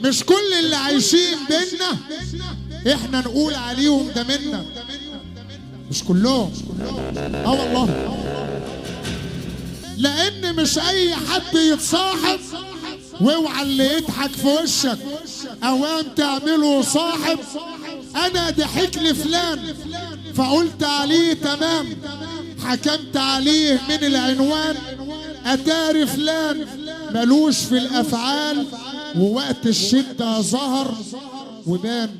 مش كل اللي عايشين بينا احنا نقول عليهم ده منا، مش كلهم. والله، لان مش اي حد يتصاحب، واوعى اللي يضحك في وشك اوام تعمله صاحب. انا ضحك لي فلان فقلت عليه تمام، حكمت عليه من العنوان، اتاري فلان ملوش في الافعال، ووقت الشدة ظهر وبان.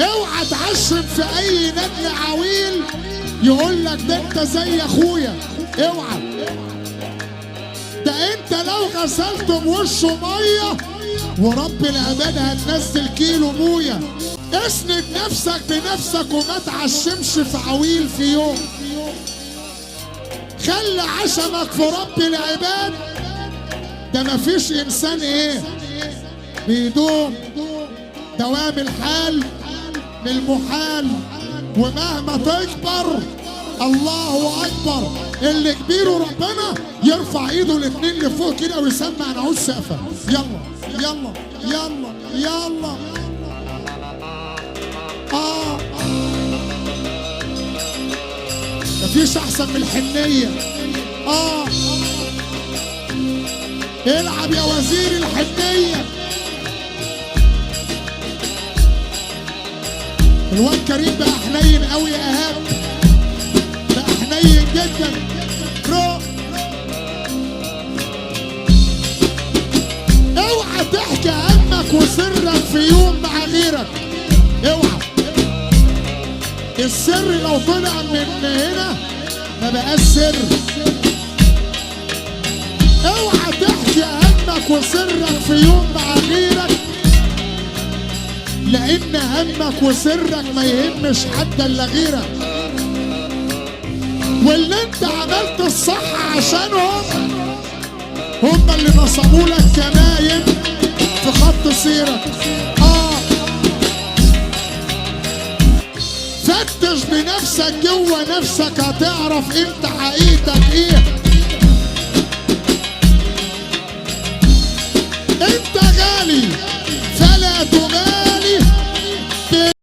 اوعى تعشم في اي ندل عويل يقول لك ده انت زي اخويا، اوعى. ده انت لو غسلت بوشه ميه ورب العباد هتنزل كيلو مويه. اسند نفسك بنفسك وما تعشمش في عويل في يوم. خلي عشمك في رب العباد، ده مفيش انسان بيدوم. دوام الحال من المحال، ومهما تكبر الله اكبر. اللي كبيره ربنا يرفع ايده الاتنين لفوق كده ويسمع نعوز سقفه. يلا يلا يلا يلا. مفيش احسن من الحنيه. العب يا وزير الحنيه. الواد كريم بقى حنين قوي يا ايهاب، بقى حنين جدا. اوعى تحكي همك وسرك في يوم مع غيرك، اوعى. السر لو طلع من هنا ما بقاش سر. اوعى تحكي همك وسرك في يوم مع غيرك، لان همك وسرك ما يهمش حد الا غيرك. واللي انت عملت الصح عشانهم هم اللي نصبوا لك كماين في خط سيرك. فتش بنفسك جوه نفسك هتعرف انت حقيقتك ايه.